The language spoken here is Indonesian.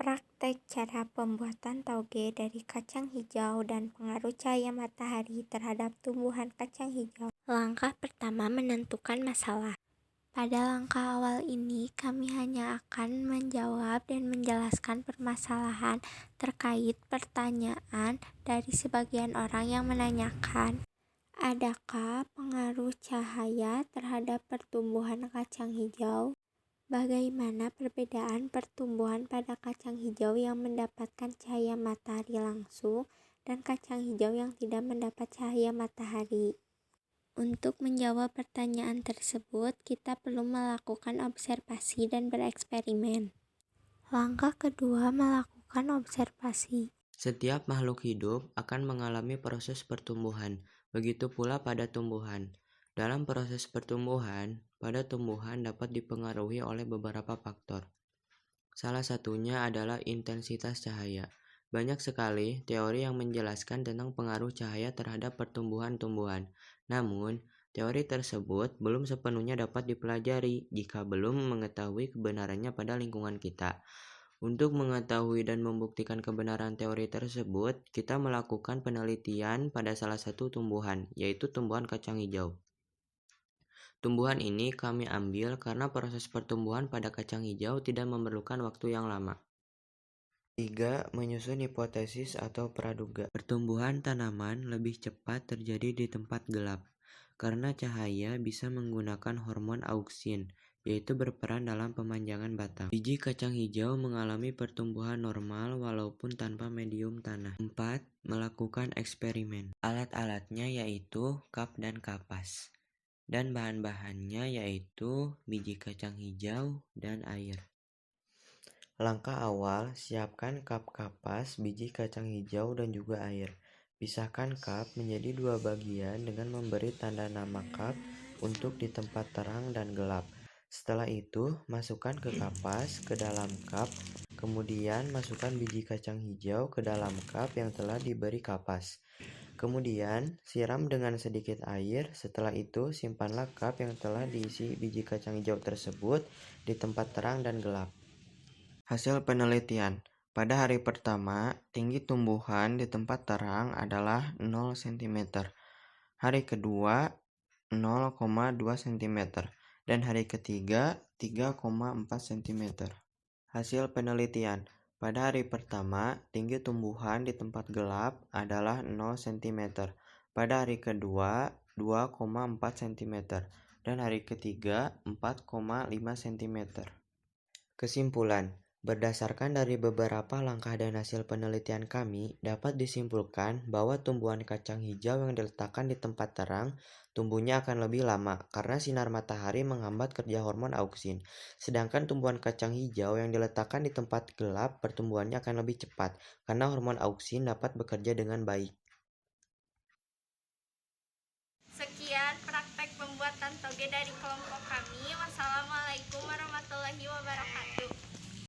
Praktek cara pembuatan tauge dari kacang hijau dan pengaruh cahaya matahari terhadap tumbuhan kacang hijau. Langkah pertama, menentukan masalah. Pada langkah awal ini, kami hanya akan menjawab dan menjelaskan permasalahan terkait pertanyaan dari sebagian orang yang menanyakan, adakah pengaruh cahaya terhadap pertumbuhan kacang hijau? Bagaimana perbedaan pertumbuhan pada kacang hijau yang mendapatkan cahaya matahari langsung dan kacang hijau yang tidak mendapat cahaya matahari? Untuk menjawab pertanyaan tersebut, kita perlu melakukan observasi dan bereksperimen. Langkah kedua, melakukan observasi. Setiap makhluk hidup akan mengalami proses pertumbuhan, begitu pula pada tumbuhan. Dalam proses pertumbuhan, pada tumbuhan dapat dipengaruhi oleh beberapa faktor. Salah satunya adalah intensitas cahaya. Banyak sekali teori yang menjelaskan tentang pengaruh cahaya terhadap pertumbuhan tumbuhan. Namun, teori tersebut belum sepenuhnya dapat dipelajari jika belum mengetahui kebenarannya pada lingkungan kita. Untuk mengetahui dan membuktikan kebenaran teori tersebut, kita melakukan penelitian pada salah satu tumbuhan, yaitu tumbuhan kacang hijau. Tumbuhan ini kami ambil karena proses pertumbuhan pada kacang hijau tidak memerlukan waktu yang lama. 3. Menyusun hipotesis atau praduga. Pertumbuhan tanaman lebih cepat terjadi di tempat gelap, karena cahaya bisa menggunakan hormon auksin, yaitu berperan dalam pemanjangan batang. Biji kacang hijau mengalami pertumbuhan normal walaupun tanpa medium tanah. 4. Melakukan eksperimen. Alat-alatnya yaitu cup dan kapas, dan bahan-bahannya yaitu biji kacang hijau dan air. Langkah awal, siapkan cup kapas, biji kacang hijau, dan juga air. Pisahkan cup menjadi dua bagian dengan memberi tanda nama cup untuk di tempat terang dan gelap. Setelah itu, masukkan ke kapas ke dalam cup, kemudian masukkan biji kacang hijau ke dalam cup yang telah diberi kapas. Kemudian, siram dengan sedikit air. Setelah itu, simpanlah cup yang telah diisi biji kacang hijau tersebut di tempat terang dan gelap. Hasil penelitian. Pada hari pertama, tinggi tumbuhan di tempat terang adalah 0 cm. Hari kedua, 0,2 cm. Dan hari ketiga, 3,4 cm. Hasil penelitian. Pada hari pertama, tinggi tumbuhan di tempat gelap adalah 0 cm. Pada hari kedua, 2,4 cm. Dan hari ketiga, 4,5 cm. Kesimpulan. Berdasarkan dari beberapa langkah dan hasil penelitian kami, dapat disimpulkan bahwa tumbuhan kacang hijau yang diletakkan di tempat terang tumbuhnya akan lebih lama karena sinar matahari menghambat kerja hormon auksin. Sedangkan tumbuhan kacang hijau yang diletakkan di tempat gelap pertumbuhannya akan lebih cepat karena hormon auksin dapat bekerja dengan baik. Sekian praktek pembuatan toge dari kelompok kami. Wassalamualaikum warahmatullahi wabarakatuh.